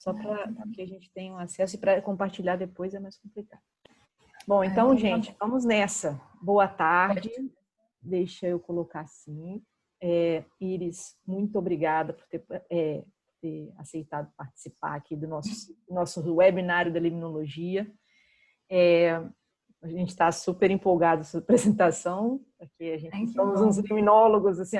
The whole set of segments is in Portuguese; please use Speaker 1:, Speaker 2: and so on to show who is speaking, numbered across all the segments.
Speaker 1: só para que a gente tenha acesso, e para compartilhar depois é mais complicado. Bom, então, gente, vamos nessa. Boa tarde. Deixa eu colocar assim. Iris, muito obrigada por ter aceitado participar aqui do nosso webinário da limnologia. A gente está super empolgado com essa apresentação, porque a gente somos uns limnólogos, assim,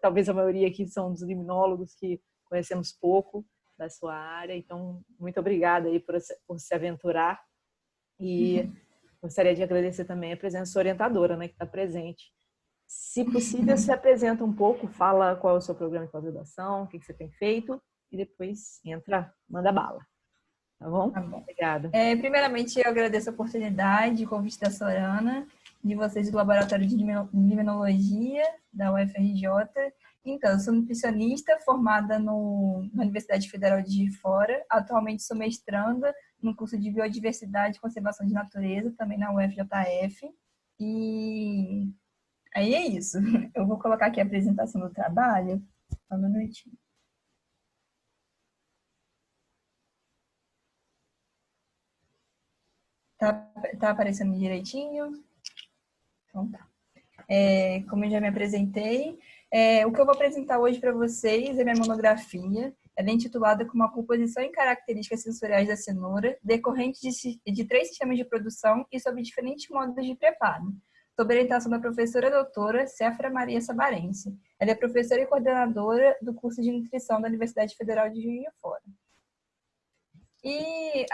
Speaker 1: talvez a maioria aqui são dos limnólogos que conhecemos pouco da sua área, então muito obrigada aí por se aventurar, e gostaria de agradecer também a presença orientadora, né, que está presente. Se possível, se apresenta um pouco, fala qual é o seu programa de pós-graduação, o que você tem feito, e depois manda bala. Tá bom?
Speaker 2: Tá bom.
Speaker 1: Obrigada.
Speaker 2: Primeiramente, eu agradeço a oportunidade, o convite da Sorana, de vocês do Laboratório de Limnologia da UFRJ. Então, eu sou nutricionista formada na Universidade Federal de Juiz de Fora. Atualmente sou mestranda no curso de Biodiversidade e Conservação de Natureza, também na UFJF. E aí é isso. Eu vou colocar aqui a apresentação do trabalho. Só um minutinho. Tá aparecendo direitinho? Então tá. Como eu já me apresentei, o que eu vou apresentar hoje para vocês é minha monografia. Ela é intitulada como a composição e características sensoriais da cenoura, decorrente de 3 sistemas de produção e sobre diferentes modos de preparo, sob orientação da professora doutora Céfra Maria Sabarense. Ela é professora e coordenadora do curso de nutrição da Universidade Federal de Juiz de Fora. E,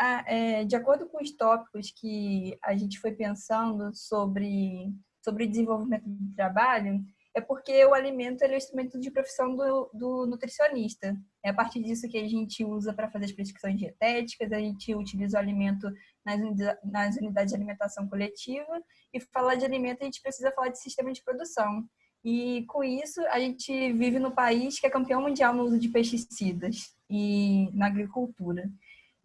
Speaker 2: de acordo com os tópicos que a gente foi pensando sobre o desenvolvimento do trabalho, é porque o alimento é o instrumento de profissão do nutricionista. É a partir disso que a gente usa para fazer as prescrições dietéticas, a gente utiliza o alimento nas unidades de alimentação coletiva, e para falar de alimento a gente precisa falar de sistema de produção. E com isso a gente vive no país que é campeão mundial no uso de pesticidas e na agricultura.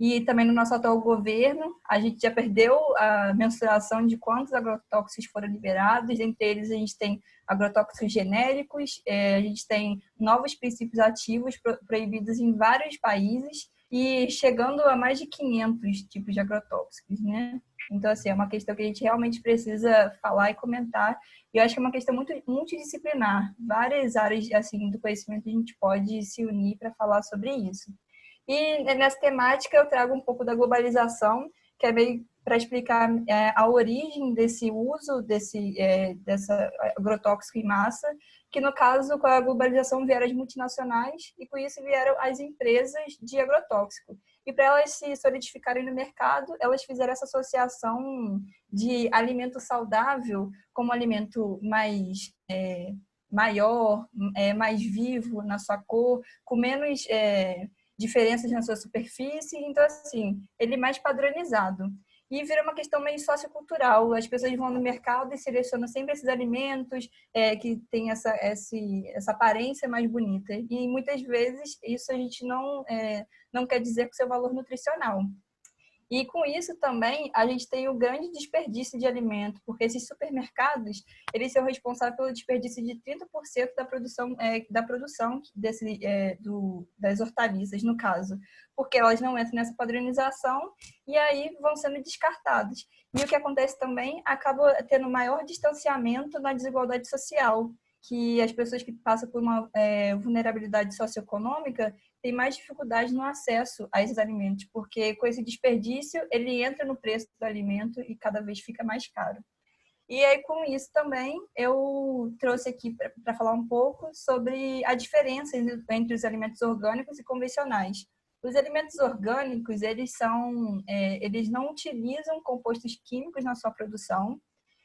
Speaker 2: E também no nosso atual governo, a gente já perdeu a mensuração de quantos agrotóxicos foram liberados. Entre eles, a gente tem agrotóxicos genéricos, a gente tem novos princípios ativos proibidos em vários países e chegando a mais de 500 tipos de agrotóxicos, né? Então, assim, é uma questão que a gente realmente precisa falar e comentar. E eu acho que é uma questão muito multidisciplinar. Várias áreas, assim, do conhecimento a gente pode se unir para falar sobre isso. E nessa temática eu trago um pouco da globalização, que é meio para explicar a origem desse uso dessa agrotóxico em massa, que no caso com a globalização vieram as multinacionais e com isso vieram as empresas de agrotóxico. E para elas se solidificarem no mercado, elas fizeram essa associação de alimento saudável como alimento mais maior, mais vivo na sua cor, com menos diferenças na sua superfície, então assim, ele é mais padronizado. E vira uma questão meio sociocultural, as pessoas vão no mercado e selecionam sempre esses alimentos que têm essa aparência mais bonita. E muitas vezes isso a gente não quer dizer com seu valor nutricional. E com isso também a gente tem o grande desperdício de alimento, porque esses supermercados, eles são responsáveis pelo desperdício de 30% da produção das hortaliças, no caso, porque elas não entram nessa padronização e aí vão sendo descartadas. E o que acontece também, acaba tendo maior distanciamento na desigualdade social, que as pessoas que passam por uma vulnerabilidade socioeconômica têm mais dificuldade no acesso a esses alimentos, porque com esse desperdício, ele entra no preço do alimento e cada vez fica mais caro. E aí, com isso também, eu trouxe aqui para falar um pouco sobre a diferença entre os alimentos orgânicos e convencionais. Os alimentos orgânicos, eles não utilizam compostos químicos na sua produção.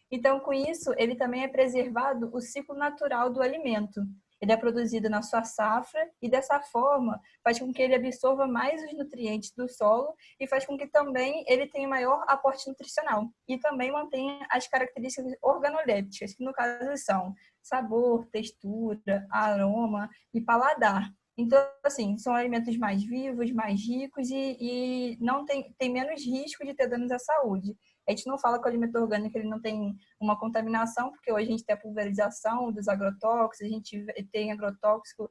Speaker 2: Então, com isso, ele também é preservado o ciclo natural do alimento. Ele é produzido na sua safra e, dessa forma, faz com que ele absorva mais os nutrientes do solo e faz com que também ele tenha maior aporte nutricional. E também mantenha as características organolépticas, que no caso são sabor, textura, aroma e paladar. Então, assim, são alimentos mais vivos, mais ricos e não tem menos risco de ter danos à saúde. A gente não fala que o alimento orgânico ele não tem uma contaminação, porque hoje a gente tem a pulverização dos agrotóxicos, a gente tem agrotóxico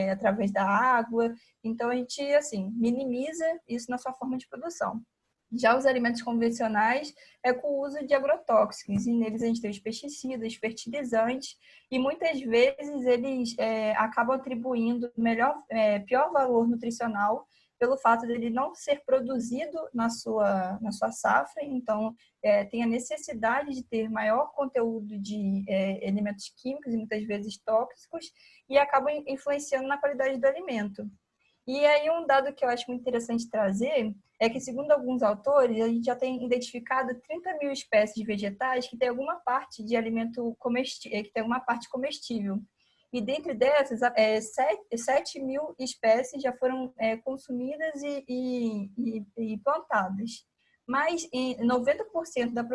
Speaker 2: através da água. Então, a gente, assim, minimiza isso na sua forma de produção. Já os alimentos convencionais é com o uso de agrotóxicos, e neles a gente tem os pesticidas, fertilizantes, e muitas vezes eles acabam atribuindo pior valor nutricional pelo fato de ele não ser produzido na sua safra, então tem a necessidade de ter maior conteúdo de elementos químicos e muitas vezes tóxicos, e acabam influenciando na qualidade do alimento. E aí um dado que eu acho muito interessante trazer é que, segundo alguns autores, a gente já tem identificado 30 mil espécies de vegetais que tem alguma parte de alimento comestível, que tem alguma parte comestível. E dentre dessas, 7 mil espécies já foram consumidas e plantadas. Mas 90% da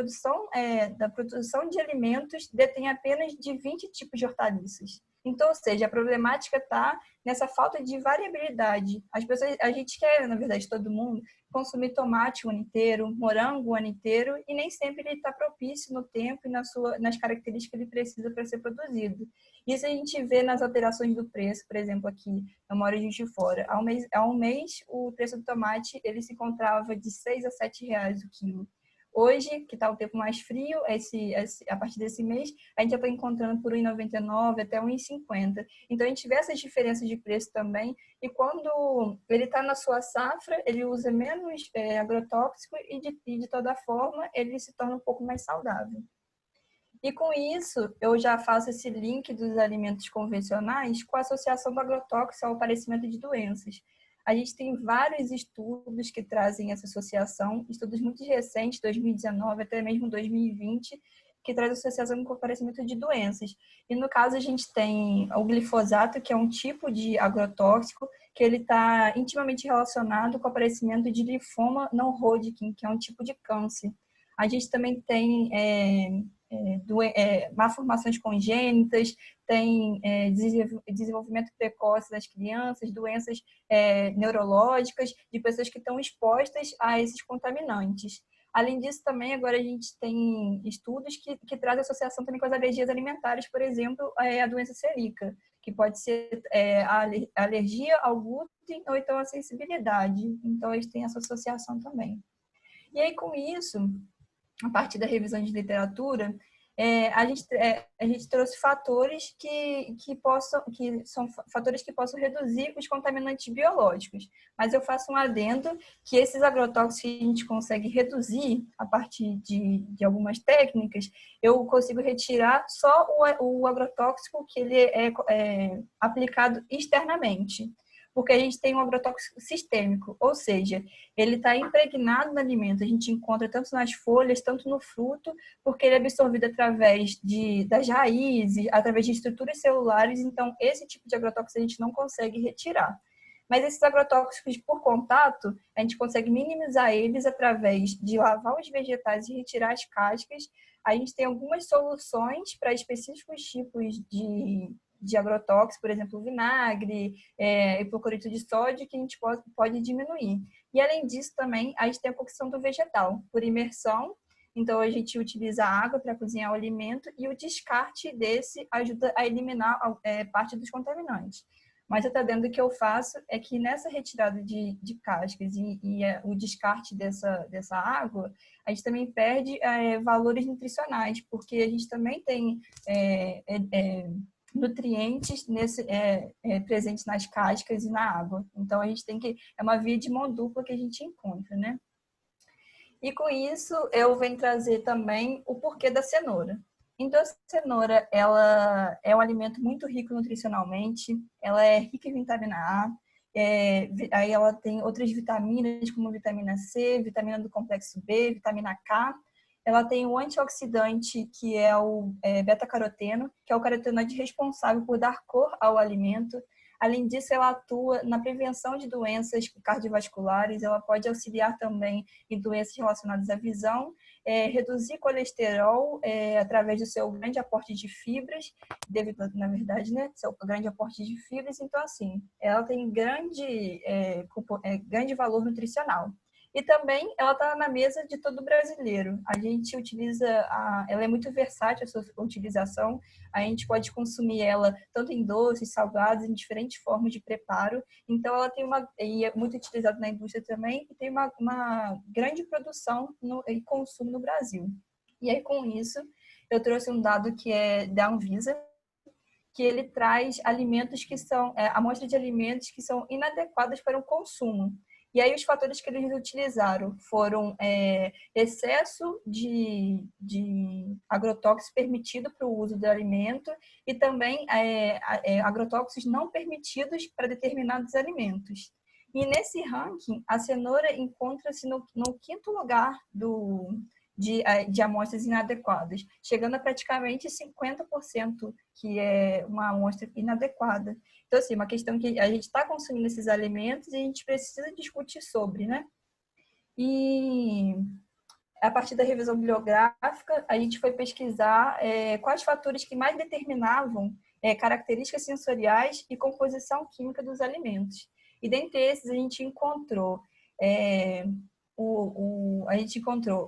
Speaker 2: produção de alimentos detém apenas de 20 tipos de hortaliças. Então, ou seja, a problemática está nessa falta de variabilidade. A gente quer, na verdade, todo mundo, consumir tomate o ano inteiro, morango o ano inteiro, e nem sempre ele está propício no tempo e nas características que ele precisa para ser produzido. Isso a gente vê nas alterações do preço, por exemplo, aqui, eu moro em Juiz de Fora. Há um mês, o preço do tomate ele se encontrava de R$ 6 a R$ 7 o quilo. Hoje, que está o tempo mais frio, a partir desse mês, a gente já está encontrando por R$ 1,99 até R$ 1,50. Então, a gente vê essas diferenças de preço também. E quando ele está na sua safra, ele usa menos agrotóxico e, de toda forma, ele se torna um pouco mais saudável. E com isso, eu já faço esse link dos alimentos convencionais com a associação do agrotóxico ao aparecimento de doenças. A gente tem vários estudos que trazem essa associação, estudos muito recentes, 2019 até mesmo 2020, que traz associação com o aparecimento de doenças. E no caso, a gente tem o glifosato, que é um tipo de agrotóxico, que ele está intimamente relacionado com o aparecimento de linfoma não Hodgkin, que é um tipo de câncer. A gente também tem malformações congênitas, tem desenvolvimento precoce das crianças, doenças neurológicas de pessoas que estão expostas a esses contaminantes. Além disso, também agora a gente tem estudos que trazem associação também com as alergias alimentares, por exemplo, a doença celíaca, que pode ser a alergia ao glúten ou então a sensibilidade. Então, eles têm essa associação também. E aí, com isso, a partir da revisão de literatura, a gente trouxe fatores que são fatores que possam reduzir os contaminantes biológicos. Mas eu faço um adendo que esses agrotóxicos que a gente consegue reduzir a partir de algumas técnicas, eu consigo retirar só o agrotóxico que ele é aplicado externamente. Porque a gente tem um agrotóxico sistêmico, ou seja, ele está impregnado no alimento. A gente encontra tanto nas folhas, tanto no fruto, porque ele é absorvido através das raízes, através de estruturas celulares. Então, esse tipo de agrotóxico a gente não consegue retirar. Mas esses agrotóxicos por contato, a gente consegue minimizar eles através de lavar os vegetais e retirar as cascas. A gente tem algumas soluções para específicos tipos de agrotóxicos, por exemplo, vinagre, hipoclorito de sódio, que a gente pode diminuir. E, além disso, também, a gente tem a cocção do vegetal, por imersão. Então, a gente utiliza a água para cozinhar o alimento e o descarte desse ajuda a eliminar parte dos contaminantes. Mas o adendo que eu faço é que nessa retirada de cascas e o descarte dessa água, a gente também perde valores nutricionais, porque a gente também tem nutrientes presentes nas cascas e na água. Então, a gente tem que... É uma via de mão dupla que a gente encontra, né? E com isso, eu venho trazer também o porquê da cenoura. Então, a cenoura, ela é um alimento muito rico nutricionalmente, ela é rica em vitamina A, aí ela tem outras vitaminas, como vitamina C, vitamina do complexo B, vitamina K. Ela tem o antioxidante, que é o beta-caroteno, que é o carotenoide responsável por dar cor ao alimento. Além disso, ela atua na prevenção de doenças cardiovasculares, ela pode auxiliar também em doenças relacionadas à visão, reduzir colesterol através do seu grande aporte de fibras, devido, na verdade, né, seu grande aporte de fibras. Então, assim, ela tem grande valor nutricional. E também ela está na mesa de todo brasileiro. A gente utiliza, ela é muito versátil a sua utilização. A gente pode consumir ela tanto em doces, salgados, em diferentes formas de preparo. Então ela tem e é muito utilizada na indústria também, e tem uma grande produção e consumo no Brasil. E aí com isso eu trouxe um dado que é da Anvisa, que ele traz alimentos que são, amostra de alimentos que são inadequados para o consumo. E aí os fatores que eles utilizaram foram excesso de agrotóxicos permitido para o uso do alimento e também agrotóxicos não permitidos para determinados alimentos. E nesse ranking, a cenoura encontra-se no quinto lugar de amostras inadequadas, chegando a praticamente 50%, que é uma amostra inadequada. Então, assim, uma questão que a gente está consumindo esses alimentos e a gente precisa discutir sobre, né? E a partir da revisão bibliográfica, a gente foi pesquisar quais fatores que mais determinavam características sensoriais e composição química dos alimentos. E dentre esses, a gente encontrou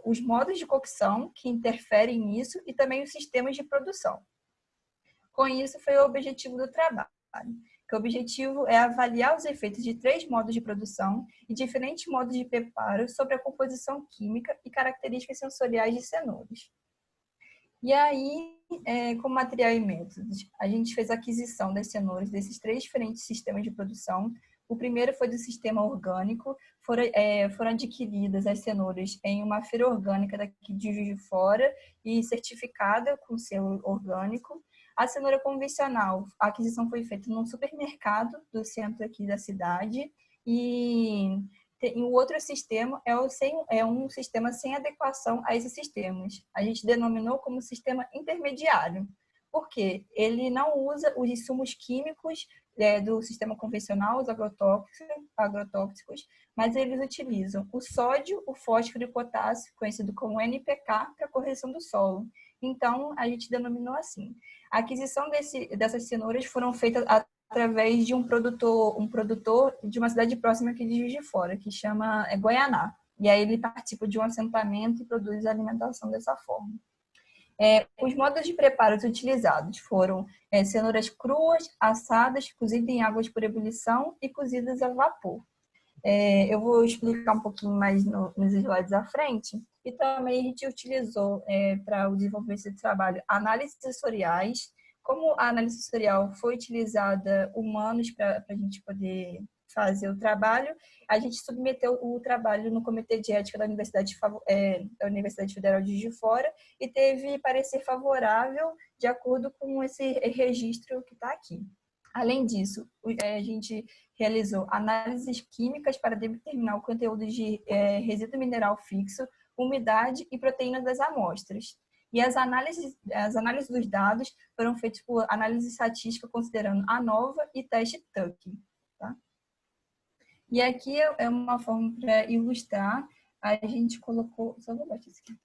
Speaker 2: os modos de cocção que interferem nisso e também os sistemas de produção. Com isso, foi o objetivo do trabalho, que o objetivo é avaliar os efeitos de 3 modos de produção e diferentes modos de preparo sobre a composição química e características sensoriais de cenouras. E aí, com material e métodos, a gente fez a aquisição das cenouras desses 3 diferentes sistemas de produção. O primeiro foi do sistema orgânico, foram adquiridas as cenouras em uma feira orgânica daqui de Juiz de Fora e certificada com selo orgânico. A cenoura convencional, a aquisição foi feita num supermercado do centro aqui da cidade e o outro sistema é um sistema sem adequação a esses sistemas. A gente denominou como sistema intermediário, porque ele não usa os insumos químicos do sistema convencional, os agrotóxicos, mas eles utilizam o sódio, o fósforo e o potássio, conhecido como NPK, para correção do solo. Então, a gente denominou assim. A aquisição dessas cenouras foram feitas através de um produtor de uma cidade próxima aqui de Juiz de Fora, que chama Goianá. E aí ele participa de um assentamento e produz a alimentação dessa forma. Os modos de preparo utilizados foram cenouras cruas, assadas, cozidas em águas por ebulição e cozidas a vapor. Eu vou explicar um pouquinho mais nos slides à frente. E também a gente utilizou para o desenvolvimento desse trabalho análises sensoriais. Como a análise sensorial foi utilizada humanos para a gente poder fazer o trabalho, a gente submeteu o trabalho no Comitê de Ética da Universidade Federal de Juiz de Fora e teve parecer favorável de acordo com esse registro que está aqui. Além disso, a gente realizou análises químicas para determinar o conteúdo de resíduo mineral fixo, umidade e proteína das amostras. E as análises dos dados foram feitas por análise estatística considerando ANOVA e teste Tuck. Tá? E aqui é uma forma para ilustrar, a gente colocou... Só vou baixar isso aqui.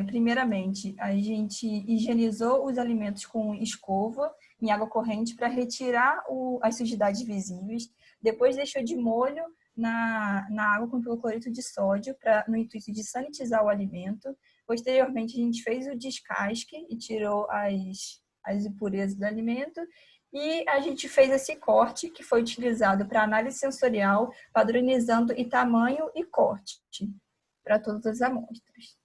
Speaker 2: Primeiramente, a gente higienizou os alimentos com escova em água corrente para retirar as sujidades visíveis. Depois deixou de molho na água com hipoclorito de sódio no intuito de sanitizar o alimento. Posteriormente, a gente fez o descasque e tirou as impurezas do alimento. E a gente fez esse corte que foi utilizado para análise sensorial, padronizando em tamanho e corte para todas as amostras.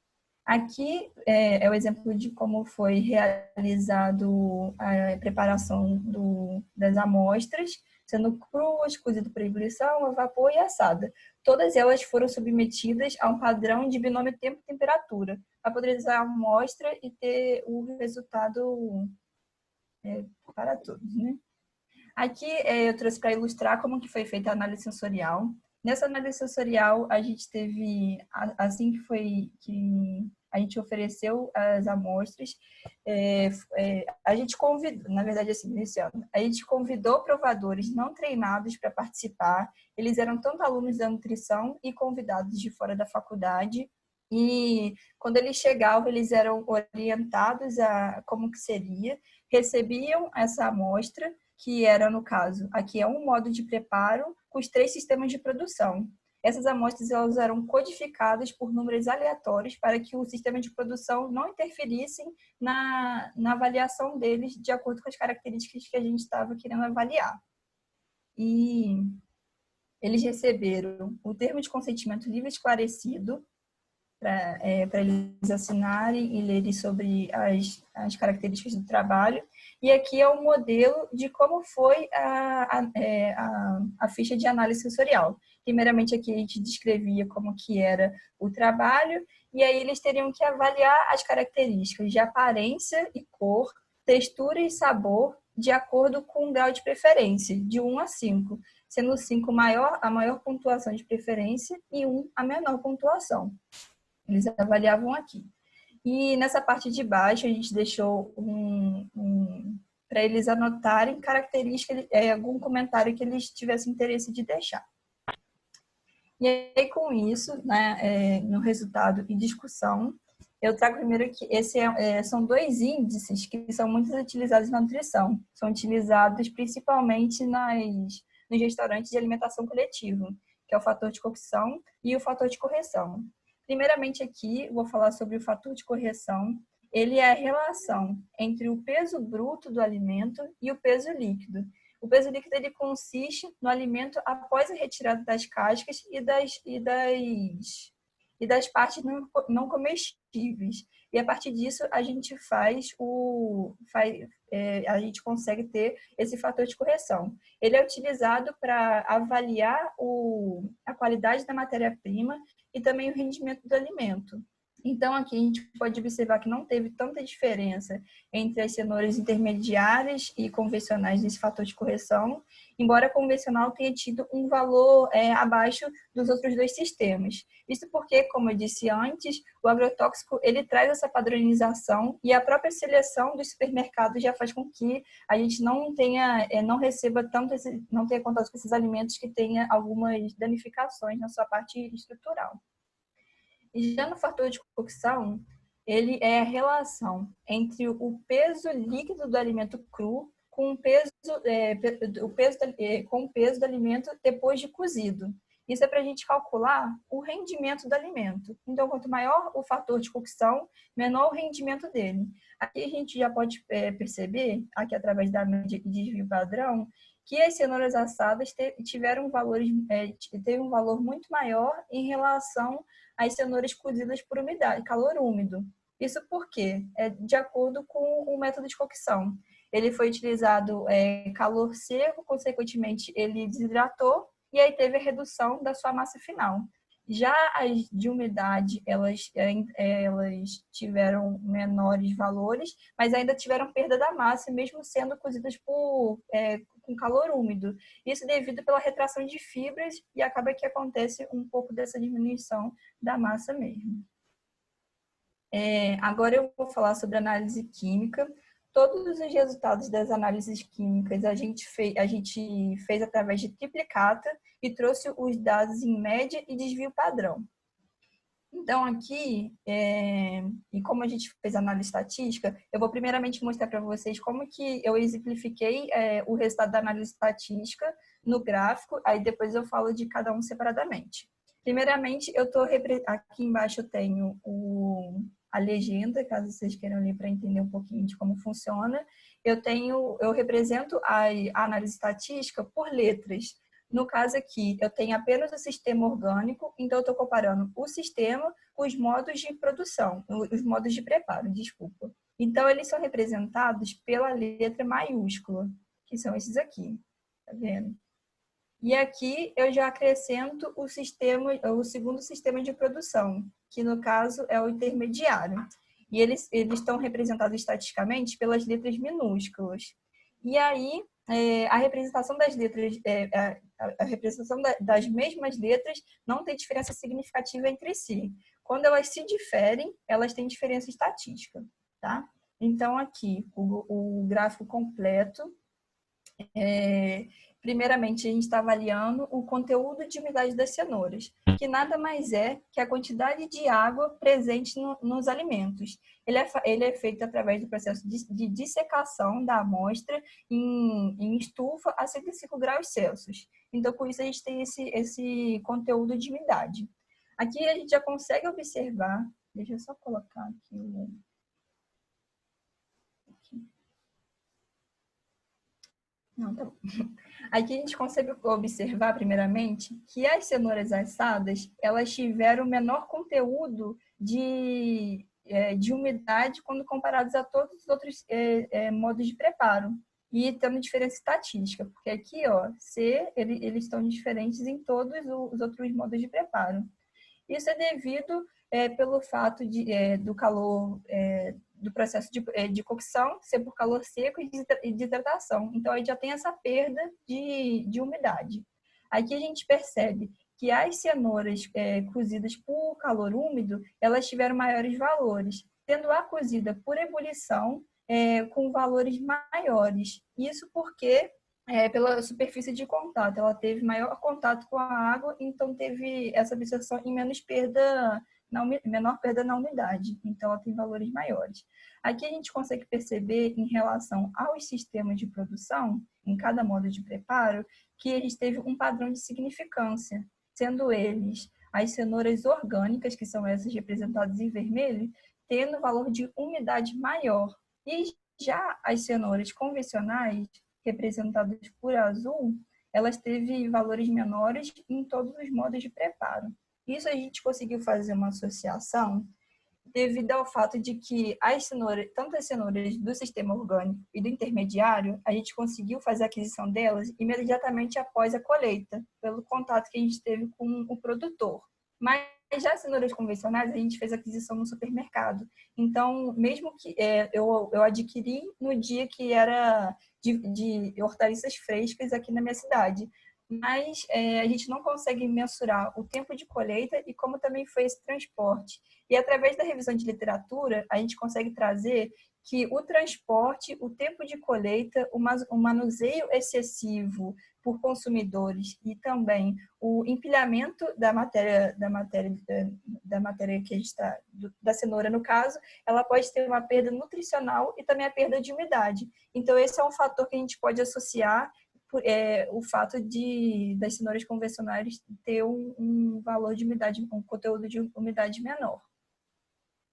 Speaker 2: Aqui é o exemplo de como foi realizado a preparação das amostras, sendo cruas, cozido por ebulição, a vapor e assada. Todas elas foram submetidas a um padrão de binômio tempo-temperatura, para poder usar a amostra e ter o resultado para todos, né? Aqui eu trouxe para ilustrar como que foi feita a análise sensorial. Nessa análise sensorial, a gente teve, assim que a gente ofereceu as amostras, a gente convidou, na verdade, assim, nesse ano, a gente convidou provadores não treinados para participar. Eles eram tanto alunos da nutrição e convidados de fora da faculdade. E quando eles chegavam, eles eram orientados a como que seria, recebiam essa amostra, que era, no caso, aqui é um modo de preparo com os 3 sistemas de produção. Essas amostras elas eram codificadas por números aleatórios para que o sistema de produção não interferisse na avaliação deles de acordo com as características que a gente estava querendo avaliar. E eles receberam o termo de consentimento livre e esclarecido para eles assinarem e lerem sobre as características do trabalho. E aqui é um modelo de como foi a ficha de análise sensorial. Primeiramente, aqui a gente descrevia como que era o trabalho, e aí eles teriam que avaliar as características de aparência e cor, textura e sabor, de acordo com o grau de preferência, de 1 a 5, sendo 5 a maior pontuação de preferência e 1 a menor pontuação. Eles avaliavam aqui. E nessa parte de baixo, a gente deixou para eles anotarem características, algum comentário que eles tivessem interesse de deixar. E aí, com isso, né, no resultado e discussão, eu trago primeiro que são 2 índices que são muito utilizados na nutrição. São utilizados principalmente nos restaurantes de alimentação coletiva, que é o fator de cocção e o fator de correção. Primeiramente aqui, vou falar sobre o fator de correção. Ele é a relação entre o peso bruto do alimento e o peso líquido. O peso líquido ele consiste no alimento após a retirada das cascas e das partes não comestíveis. E a partir disso a gente a gente consegue ter esse fator de correção. Ele é utilizado para avaliar a qualidade da matéria-prima e também o rendimento do alimento. Então, aqui a gente pode observar que não teve tanta diferença entre as cenouras intermediárias e convencionais nesse fator de correção, embora a convencional tenha tido um valor abaixo dos outros 2 sistemas. Isso porque, como eu disse antes, o agrotóxico ele traz essa padronização e a própria seleção dos supermercados já faz com que a gente não receba não tenha contato com esses alimentos que tenha algumas danificações na sua parte estrutural. E já no fator de cocção, ele é a relação entre o peso líquido do alimento cru com o peso do alimento depois de cozido. Isso é para a gente calcular o rendimento do alimento. Então, quanto maior o fator de cocção, menor o rendimento dele. Aqui a gente já pode perceber, aqui através da média e desvio padrão, que as cenouras assadas teve um valor muito maior em relação às cenouras cozidas por umidade, calor úmido. Isso porque é de acordo com o método de cocção. Ele foi utilizado calor seco, consequentemente ele desidratou e aí teve a redução da sua massa final. Já as de umidade, elas tiveram menores valores, mas ainda tiveram perda da massa, mesmo sendo cozidas com calor úmido. Isso devido pela retração de fibras e acaba que acontece um pouco dessa diminuição da massa mesmo. Agora eu vou falar sobre análise química. Todos os resultados das análises químicas a gente fez através de triplicata e trouxe os dados em média e desvio padrão. Então, aqui, e como a gente fez análise estatística, eu vou primeiramente mostrar para vocês como que eu exemplifiquei o resultado da análise estatística no gráfico, aí depois eu falo de cada um separadamente. Primeiramente, aqui embaixo eu tenho a legenda, caso vocês queiram ler para entender um pouquinho de como funciona. Eu represento a análise estatística por letras. No caso aqui, eu tenho apenas o sistema orgânico, então eu estou comparando o sistema com os modos de produção, os modos de preparo, desculpa. Então, eles são representados pela letra maiúscula, que são esses aqui, tá vendo? E aqui eu já acrescento o segundo sistema de produção, que no caso é o intermediário. E eles estão representados estatisticamente pelas letras minúsculas. E aí, a representação das letras, a representação das mesmas letras não tem diferença significativa entre si. Quando elas se diferem, elas têm diferença estatística, tá? Então, aqui, o gráfico completo, primeiramente, a gente está avaliando o conteúdo de umidade das cenouras, que nada mais é que a quantidade de água presente nos alimentos. Ele é feito através do processo de dissecação da amostra em estufa a 105 graus Celsius. Então, com isso, a gente tem esse conteúdo de umidade. Aqui a gente já consegue observar, deixa eu só colocar aqui o... Não, tá bom. Aqui a gente consegue observar, primeiramente, que as cenouras assadas, elas tiveram menor conteúdo de umidade quando comparados a todos os outros modos de preparo. E tendo diferença estatística, porque aqui, ó, eles estão diferentes em todos os outros modos de preparo. Isso é devido pelo fato do calor do processo de cocção ser por calor seco e de hidratação. Então, aí já tem essa perda de umidade. Aqui a gente percebe que as cenouras cozidas por calor úmido, elas tiveram maiores valores, tendo a cozida por ebulição com valores maiores. Isso porque pela superfície de contato, ela teve maior contato com a água, então teve essa absorção e menor perda na umidade, então ela tem valores maiores. Aqui a gente consegue perceber em relação aos sistemas de produção, em cada modo de preparo, que eles teve um padrão de significância, sendo eles as cenouras orgânicas, que são essas representadas em vermelho, tendo valor de umidade maior. E já as cenouras convencionais, representadas por azul, elas teve valores menores em todos os modos de preparo. Isso a gente conseguiu fazer uma associação devido ao fato de que tanto as cenouras do sistema orgânico e do intermediário, a gente conseguiu fazer a aquisição delas imediatamente após a colheita, pelo contato que a gente teve com o produtor. Mas já as cenouras convencionais, a gente fez a aquisição no supermercado. Então, mesmo que eu adquiri no dia que era de hortaliças frescas aqui na minha cidade, mas a gente não consegue mensurar o tempo de colheita e como também foi esse transporte. E através da revisão de literatura, a gente consegue trazer que o transporte, o tempo de colheita, o manuseio excessivo por consumidores e também o empilhamento da matéria que a gente da cenoura no caso, ela pode ter uma perda nutricional e também a perda de umidade. Então esse é um fator que a gente pode associar o fato das cenouras convencionais ter um valor de umidade, um conteúdo de umidade menor.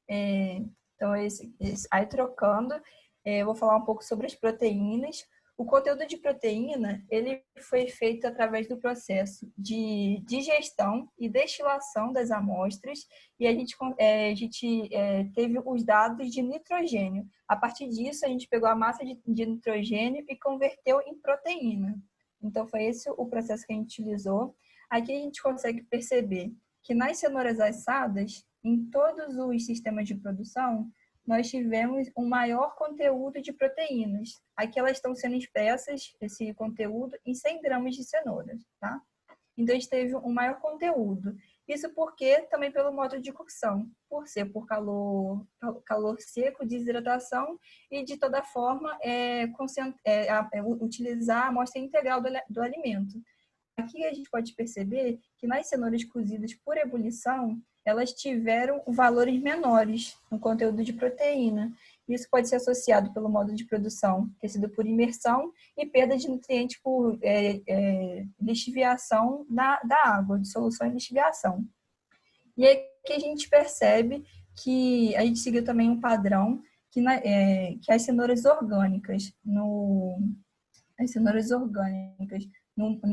Speaker 2: Então, aí trocando, eu vou falar um pouco sobre as proteínas. O conteúdo de proteína, ele foi feito através do processo de digestão e destilação das amostras e a gente teve os dados de nitrogênio. A partir disso, a gente pegou a massa de nitrogênio e converteu em proteína. Então, foi esse o processo que a gente utilizou. Aqui a gente consegue perceber que nas cenouras assadas, em todos os sistemas de produção, nós tivemos um maior conteúdo de proteínas. Aqui elas estão sendo expressas, esse conteúdo, em 100 gramas de cenouras, tá? Então, a gente teve um maior conteúdo. Isso porque, também pelo modo de cocção, por ser por calor seco, desidratação e, de toda forma, utilizar a amostra integral do alimento. Aqui a gente pode perceber que nas cenouras cozidas por ebulição, elas tiveram valores menores no conteúdo de proteína. Isso pode ser associado pelo modo de produção, ter sido por imersão e perda de nutrientes por lixiviação da água, dissolução e lixiviação. E aqui a gente percebe que a gente seguiu também um padrão que as cenouras orgânicas, no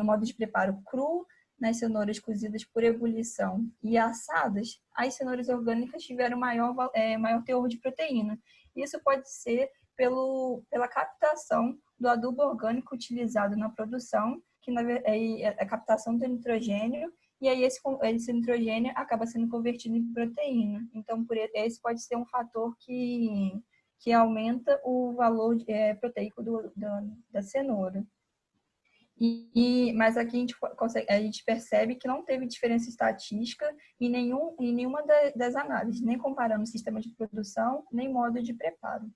Speaker 2: modo de preparo cru, nas cenouras cozidas por ebulição e assadas, as cenouras orgânicas tiveram maior teor de proteína. Isso pode ser pela captação do adubo orgânico utilizado na produção, que é a captação do nitrogênio, e aí esse nitrogênio acaba sendo convertido em proteína. Então, esse pode ser um fator que aumenta o valor proteico da cenoura. Mas aqui a gente percebe que não teve diferença estatística em nenhuma das análises, nem comparando o sistema de produção, nem modo de preparo.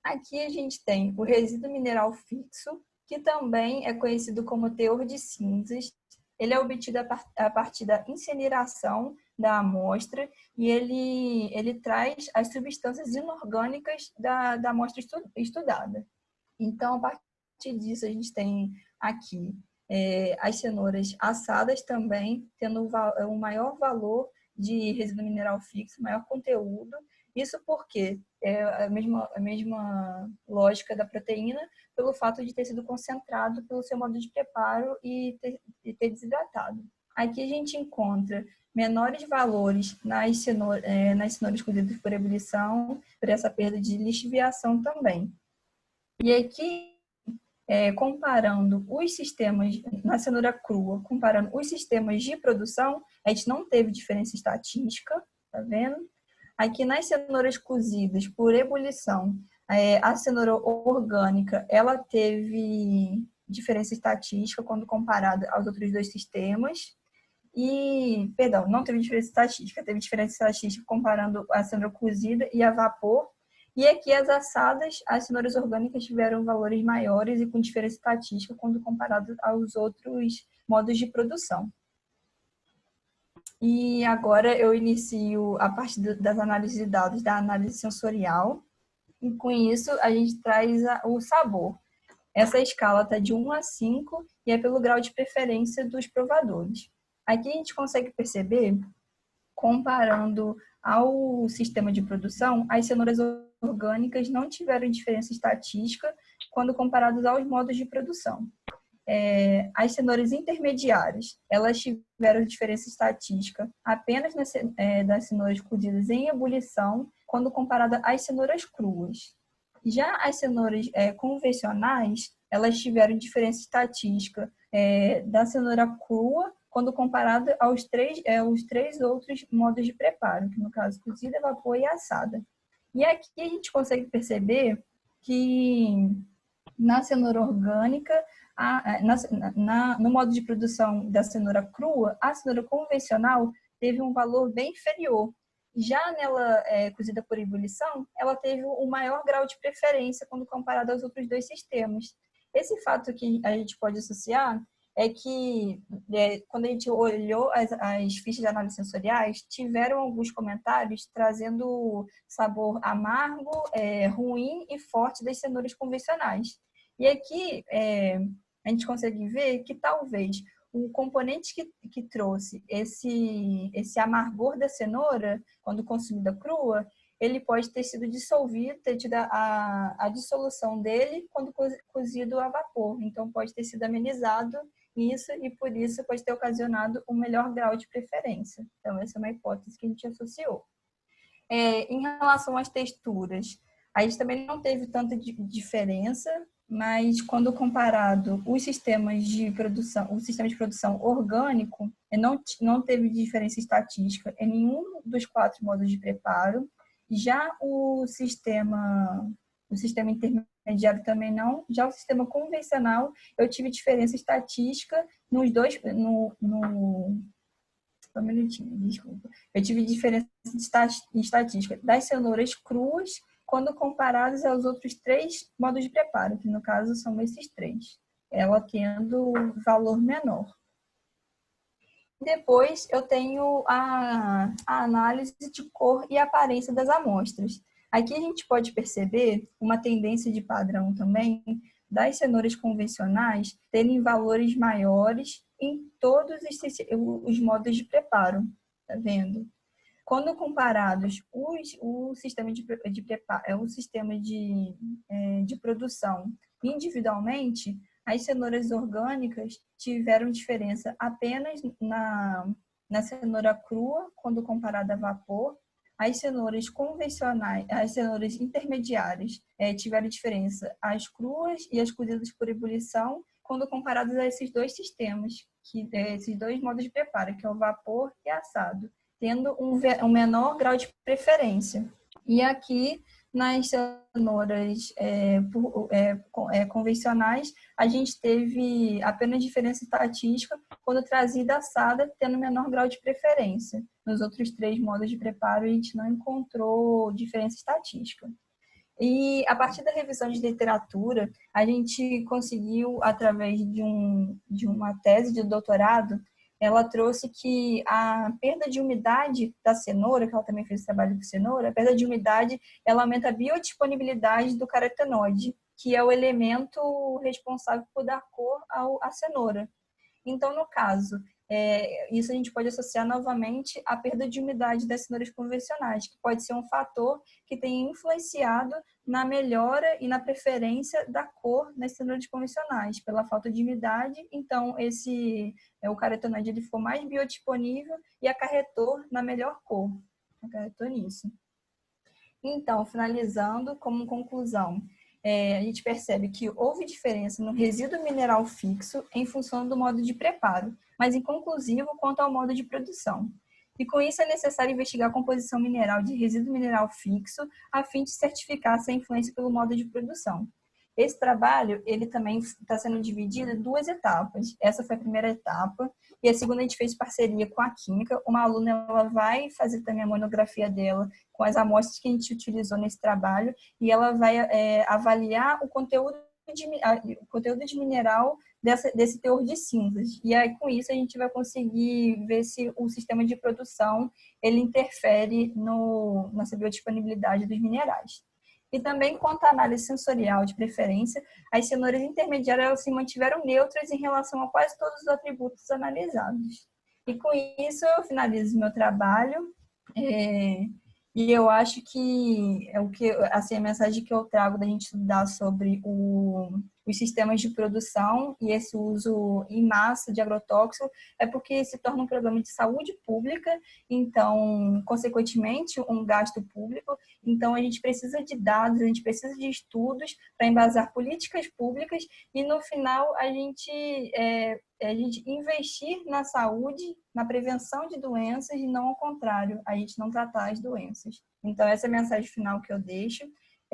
Speaker 2: Aqui a gente tem o resíduo mineral fixo, que também é conhecido como teor de cinzas. Ele é obtido a partir da incineração da amostra e ele traz as substâncias inorgânicas da amostra estudada. Então, a partir disso, a gente tem aqui as cenouras assadas também, tendo um maior valor de resíduo mineral fixo, maior conteúdo. Isso porque é a mesma lógica da proteína, pelo fato de ter sido concentrado pelo seu modo de preparo e ter desidratado. Aqui a gente encontra menores valores nas cenouras cozidas por ebulição, por essa perda de lixiviação também. E aqui, comparando os sistemas, na cenoura crua, comparando os sistemas de produção, a gente não teve diferença estatística, tá vendo? Aqui nas cenouras cozidas por ebulição, a cenoura orgânica, ela teve diferença estatística quando comparada aos outros dois sistemas. Perdão, não teve diferença estatística, teve diferença estatística comparando a cenoura cozida e a vapor. E aqui as assadas, as cenouras orgânicas tiveram valores maiores e com diferença estatística quando comparado aos outros modos de produção. E agora eu inicio a parte das análises de dados, da análise sensorial. E com isso a gente traz o sabor. Essa escala está de 1 a 5 e é pelo grau de preferência dos provadores. Aqui a gente consegue perceber, comparando ao sistema de produção, as cenouras orgânicas não tiveram diferença estatística quando comparadas aos modos de produção. As cenouras intermediárias, elas tiveram diferença estatística apenas das cenouras cozidas em ebulição, quando comparada às cenouras cruas. Já as cenouras convencionais, elas tiveram diferença estatística da cenoura crua, quando comparada aos três outros modos de preparo, que no caso cozida, vapor e assada. E aqui a gente consegue perceber que na cenoura orgânica, no modo de produção da cenoura crua, a cenoura convencional teve um valor bem inferior. Já nela cozida por ebulição, ela teve um maior grau de preferência quando comparada aos outros dois sistemas. Esse fato que a gente pode associar é que, quando a gente olhou as fichas de análise sensoriais, tiveram alguns comentários trazendo sabor amargo, ruim e forte das cenouras convencionais. E aqui a gente consegue ver que talvez o componente que trouxe esse amargor da cenoura, quando consumida crua, ele pode ter sido dissolvido, ter tido a dissolução dele quando cozido a vapor. Então, pode ter sido amenizado isso e, por isso, pode ter ocasionado um melhor grau de preferência. Então, essa é uma hipótese que a gente associou. Em relação às texturas, a gente também não teve tanta diferença, mas quando comparado os sistemas de produção, o sistema de produção orgânico, não teve diferença estatística em nenhum dos 4 modos de preparo. Já o sistema intermediário também não. Já o sistema convencional, eu tive diferença estatística nos dois. Um minutinho, desculpa. Eu tive diferença estatística das cenouras cruas quando comparadas aos outros 3 modos de preparo, que no caso são esses 3, ela tendo valor menor. Depois eu tenho a análise de cor e aparência das amostras. Aqui a gente pode perceber uma tendência de padrão também das cenouras convencionais terem valores maiores em todos os modos de preparo, tá vendo? Quando comparados o sistema de produção individualmente, as cenouras orgânicas tiveram diferença apenas na cenoura crua, quando comparada a vapor. As cenouras convencionais, as cenouras intermediárias tiveram diferença as cruas e as cozidas por ebulição, quando comparadas a esses dois sistemas, esses 2 modos de preparo, que é o vapor e assado, tendo um menor grau de preferência. E aqui, nas cenouras convencionais, a gente teve apenas diferença estatística quando trazida assada, tendo menor grau de preferência. Nos outros 3 modos de preparo, a gente não encontrou diferença estatística. E a partir da revisão de literatura, a gente conseguiu, através de uma tese de doutorado, ela trouxe que a perda de umidade da cenoura, que ela também fez trabalho com cenoura, a perda de umidade, ela aumenta a biodisponibilidade do carotenoide, que é o elemento responsável por dar cor à cenoura. Então, no caso, isso a gente pode associar novamente à perda de umidade das cenouras convencionais, que pode ser um fator que tem influenciado na melhora e na preferência da cor nas cenouras convencionais, pela falta de umidade. Então, o carotenoide ele ficou mais biodisponível e acarretou na melhor cor. Acarretou nisso. Então, finalizando, como conclusão, a gente percebe que houve diferença no resíduo mineral fixo em função do modo de preparo, mas inconclusivo quanto ao modo de produção. E com isso é necessário investigar a composição mineral de resíduo mineral fixo a fim de certificar essa influência pelo modo de produção. Esse trabalho, ele também está sendo dividido em 2 etapas. Essa foi a primeira etapa, e a segunda a gente fez parceria com a Química. Uma aluna ela vai fazer também a monografia dela com as amostras que a gente utilizou nesse trabalho, e ela vai avaliar o conteúdo de mineral desse teor de cinzas. E aí, com isso, a gente vai conseguir ver se o sistema de produção ele interfere nessa biodisponibilidade dos minerais. E também, quanto à análise sensorial de preferência, as cenouras intermediárias elas se mantiveram neutras em relação a quase todos os atributos analisados. E com isso, eu finalizo meu trabalho. E eu acho que a mensagem que eu trago da gente estudar sobre os sistemas de produção e esse uso em massa de agrotóxico é porque se torna um problema de saúde pública, então, consequentemente, um gasto público. Então, a gente precisa de dados, a gente precisa de estudos para embasar políticas públicas e, no final, a gente investir na saúde, na prevenção de doenças e não ao contrário, a gente não tratar as doenças. Então, essa é a mensagem final que eu deixo.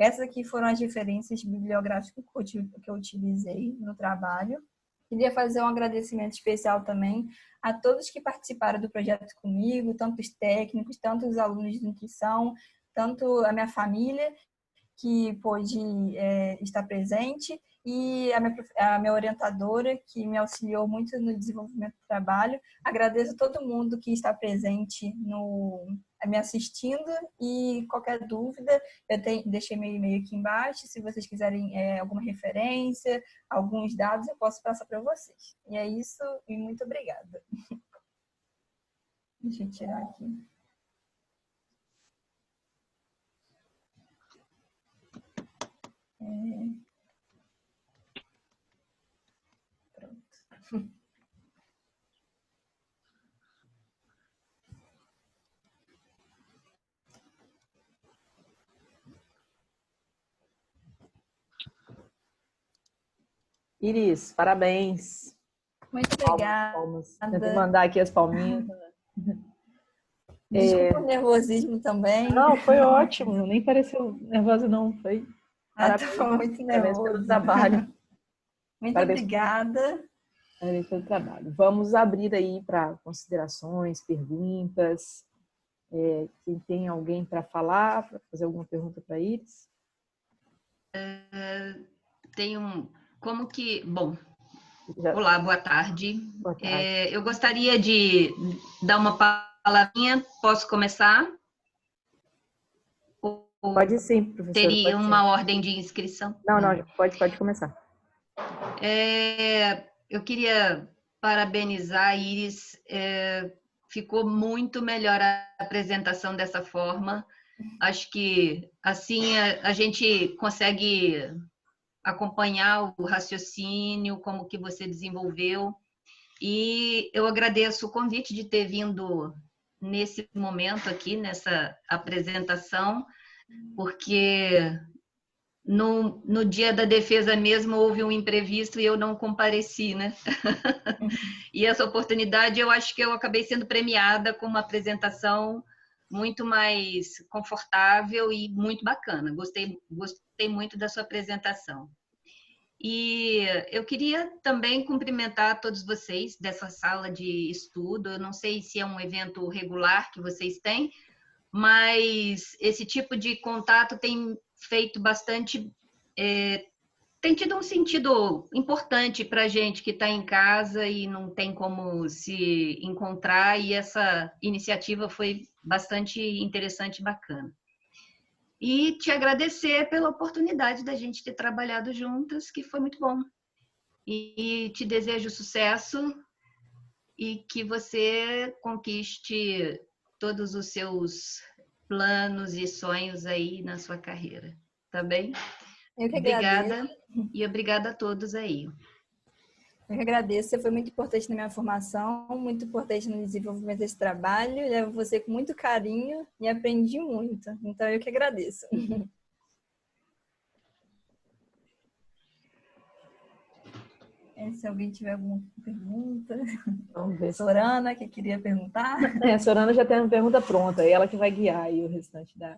Speaker 2: Essas aqui foram as referências bibliográficas que eu utilizei no trabalho. Queria fazer um agradecimento especial também a todos que participaram do projeto comigo, tanto os técnicos, tanto os alunos de nutrição, tanto a minha família, que pôde estar presente, e a minha orientadora, que me auxiliou muito no desenvolvimento do trabalho. Agradeço a todo mundo que está presente me assistindo, e qualquer dúvida, deixei meu e-mail aqui embaixo. Se vocês quiserem alguma referência, alguns dados, eu posso passar para vocês. E é isso, e muito obrigada. Deixa eu tirar aqui. Pronto.
Speaker 1: Iris, parabéns.
Speaker 2: Muito obrigada.
Speaker 1: Vou mandar aqui as palminhas.
Speaker 2: Desculpa o nervosismo também.
Speaker 1: Não, foi ótimo. Nem pareceu nervosa, não. Foi.
Speaker 2: Parabéns, muito nervoso.
Speaker 1: Pelo trabalho.
Speaker 2: Muito obrigada.
Speaker 1: Parabéns pelo trabalho. Vamos abrir aí para considerações, perguntas. Quem tem alguém para falar, para fazer alguma pergunta para Iris?
Speaker 3: Bom, olá, boa tarde. Boa tarde. Eu gostaria de dar uma palavrinha. Posso começar?
Speaker 1: Pode sim, professora.
Speaker 3: Teria uma ordem de inscrição?
Speaker 1: Não, pode começar.
Speaker 3: Eu queria parabenizar a Iris. Ficou muito melhor a apresentação dessa forma. Acho que assim a gente consegue acompanhar o raciocínio, como que você desenvolveu. E eu agradeço o convite de ter vindo nesse momento aqui, nessa apresentação, porque no dia da defesa mesmo houve um imprevisto e eu não compareci, né? E essa oportunidade, eu acho que eu acabei sendo premiada com uma apresentação muito mais confortável e muito bacana. Gostei muito da sua apresentação. E eu queria também cumprimentar todos vocês dessa sala de estudo. Eu não sei se é um evento regular que vocês têm, mas esse tipo de contato tem feito bastante, tem tido um sentido importante para a gente que está em casa e não tem como se encontrar, e essa iniciativa foi bastante interessante e bacana. E te agradecer pela oportunidade da gente ter trabalhado juntas, que foi muito bom. E te desejo sucesso e que você conquiste todos os seus planos e sonhos aí na sua carreira, tá bem?
Speaker 2: Eu que
Speaker 3: Obrigada
Speaker 2: agradeço.
Speaker 3: e obrigada a todos aí.
Speaker 2: Eu que agradeço. Você foi muito importante na minha formação, muito importante no desenvolvimento desse trabalho. Eu levo você com muito carinho e aprendi muito. Então, eu que agradeço. Se alguém tiver alguma pergunta.
Speaker 1: Vamos ver.
Speaker 2: Sorana, que queria perguntar.
Speaker 1: A Sorana já tem uma pergunta pronta, é ela que vai guiar aí o restante da...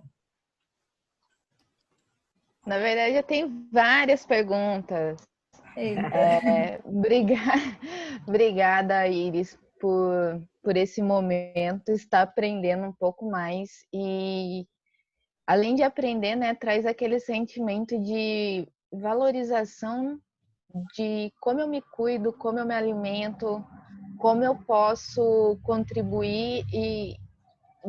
Speaker 4: Na verdade, eu tenho várias perguntas. Obrigada, Iris, por esse momento, estar aprendendo um pouco mais. E, além de aprender, né, traz aquele sentimento de valorização de como eu me cuido, como eu me alimento, como eu posso contribuir e,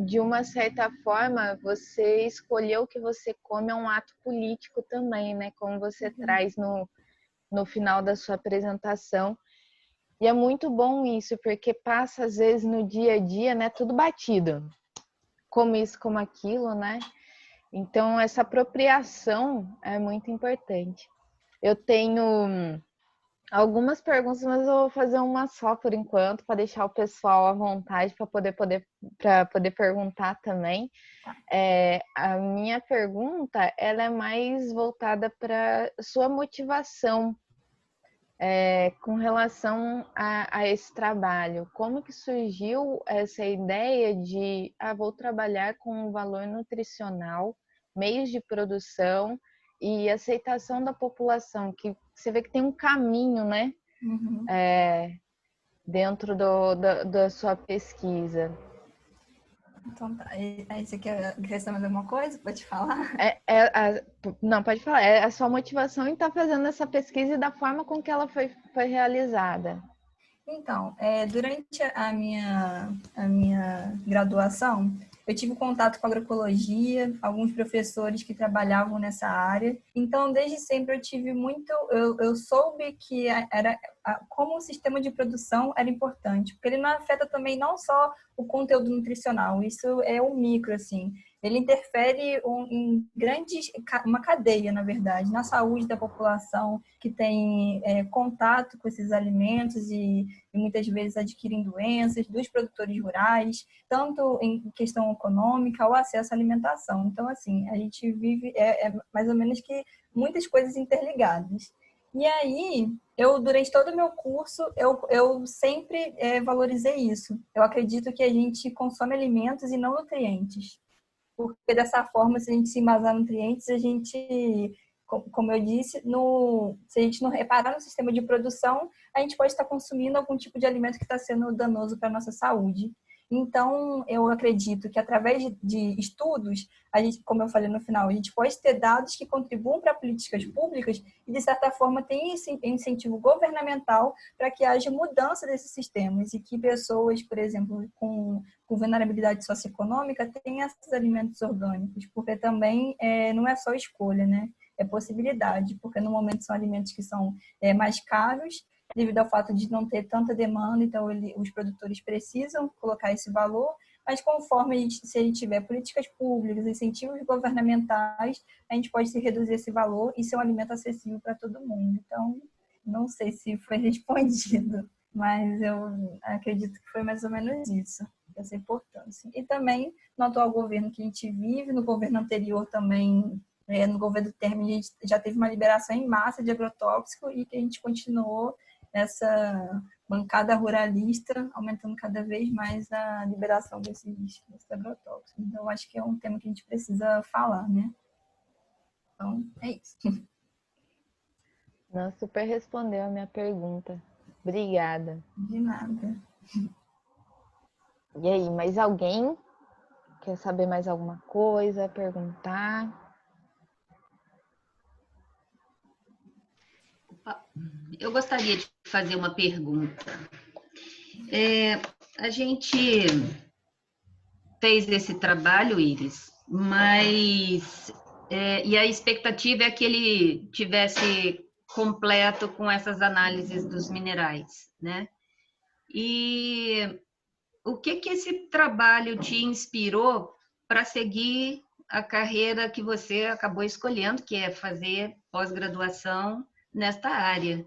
Speaker 4: de uma certa forma, você escolher o que você come é um ato político também, né? Como você traz no final da sua apresentação. E é muito bom isso, porque passa, às vezes, no dia a dia, né? Tudo batido. Como isso, como aquilo, né? Então, essa apropriação é muito importante. Eu tenho algumas perguntas, mas eu vou fazer uma só por enquanto, para deixar o pessoal à vontade para poder perguntar também. A minha pergunta, ela é mais voltada para sua motivação com relação a esse trabalho. Como que surgiu essa ideia de vou trabalhar com um valor nutricional, meios de produção e aceitação da população, que você vê que tem um caminho, né?
Speaker 2: Uhum.
Speaker 4: Dentro da sua pesquisa.
Speaker 2: Então tá. Aí você quer acrescentar mais alguma coisa? Pode falar?
Speaker 4: Não, pode falar. É a sua motivação em estar fazendo essa pesquisa e da forma com que ela foi realizada.
Speaker 2: Então, durante a minha graduação, eu tive contato com agroecologia, alguns professores que trabalhavam nessa área. Então, desde sempre eu tive muito... Eu soube que como o sistema de produção era importante, porque ele não afeta também não só o conteúdo nutricional, isso é um micro, assim. Ele interfere em uma cadeia, na verdade, na saúde da população que tem contato com esses alimentos e muitas vezes adquirem doenças, dos produtores rurais, tanto em questão econômica ou acesso à alimentação. Então, assim, a gente vive mais ou menos que muitas coisas interligadas. E aí, durante todo o meu curso, eu sempre valorizei isso. Eu acredito que a gente consome alimentos e não nutrientes. Porque dessa forma, se a gente se embasar em nutrientes, a gente, como eu disse, se a gente não reparar no sistema de produção, a gente pode estar consumindo algum tipo de alimento que está sendo danoso para a nossa saúde. Então, eu acredito que através de estudos, a gente, como eu falei no final, a gente pode ter dados que contribuam para políticas públicas e, de certa forma, tem esse incentivo governamental para que haja mudança desses sistemas e que pessoas, por exemplo, com vulnerabilidade socioeconômica tenham esses alimentos orgânicos, porque também não é só escolha, né? É possibilidade, porque no momento são alimentos que são mais caros, devido ao fato de não ter tanta demanda, então os produtores precisam colocar esse valor, mas conforme se a gente tiver políticas públicas, incentivos governamentais, a gente pode reduzir esse valor e ser um alimento acessível para todo mundo. Então, não sei se foi respondido, mas eu acredito que foi mais ou menos isso, essa importância. E também no atual governo que a gente vive, no governo anterior também, no governo do Temer, a gente já teve uma liberação em massa de agrotóxico e que a gente continuou bancada ruralista, aumentando cada vez mais a liberação desses agrotóxicos. Então, eu acho que é um tema que a gente precisa falar, né? Então, é isso.
Speaker 4: Não, super respondeu a minha pergunta. Obrigada.
Speaker 2: De nada.
Speaker 4: E aí, mais alguém quer saber mais alguma coisa, perguntar?
Speaker 3: Eu gostaria de fazer uma pergunta. A gente fez esse trabalho, Iris, mas e a expectativa é que ele tivesse completo com essas análises dos minerais, né? E o que esse trabalho te inspirou para seguir a carreira que você acabou escolhendo, que é fazer pós-graduação nesta área?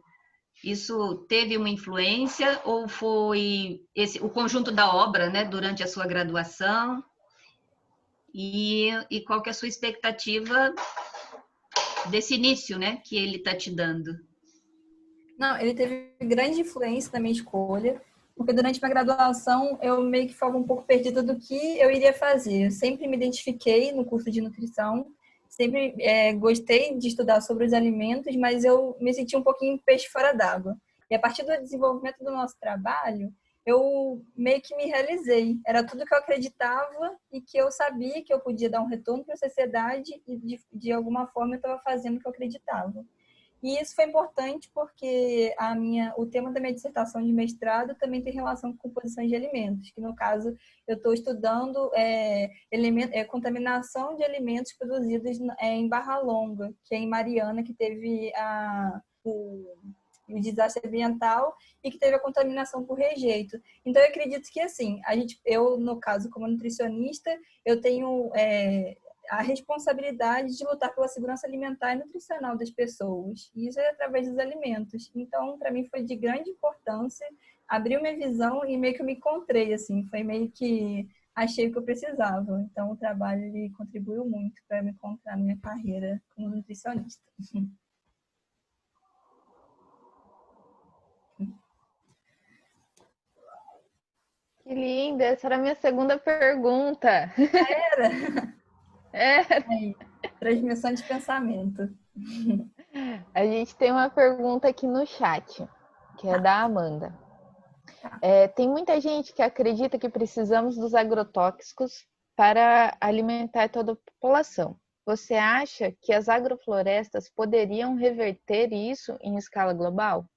Speaker 3: Isso teve uma influência ou foi o conjunto da obra, né, durante a sua graduação? E qual que é a sua expectativa desse início, né, que ele está te dando?
Speaker 2: Não, ele teve grande influência na minha escolha, porque durante minha graduação eu meio que ficava um pouco perdida do que eu iria fazer. Eu sempre me identifiquei no curso de nutrição, sempre gostei de estudar sobre os alimentos, mas eu me senti um pouquinho peixe fora d'água. E a partir do desenvolvimento do nosso trabalho, eu meio que me realizei. Era tudo que eu acreditava e que eu sabia que eu podia dar um retorno para a sociedade e de alguma forma eu estava fazendo o que eu acreditava. E isso foi importante porque o tema da minha dissertação de mestrado também tem relação com composição de alimentos, que no caso eu estou estudando contaminação de alimentos produzidos em Barra Longa, que é em Mariana, que teve o desastre ambiental e que teve a contaminação por rejeito. Então, eu acredito que, assim, eu, no caso, como nutricionista, eu tenho a responsabilidade de lutar pela segurança alimentar e nutricional das pessoas. E isso é através dos alimentos. Então, para mim, foi de grande importância, abriu minha visão e meio que eu me encontrei, assim, foi meio que achei o que eu precisava. Então, o trabalho ele contribuiu muito para me encontrar na minha carreira como nutricionista.
Speaker 4: Que linda! Essa era a minha segunda pergunta.
Speaker 2: Era?
Speaker 4: É.
Speaker 2: Transmissão de pensamento.
Speaker 4: A gente tem uma pergunta aqui no chat, que é da Amanda. Tem muita gente que acredita que precisamos dos agrotóxicos para alimentar toda a população. Você acha que as agroflorestas poderiam reverter isso em escala global?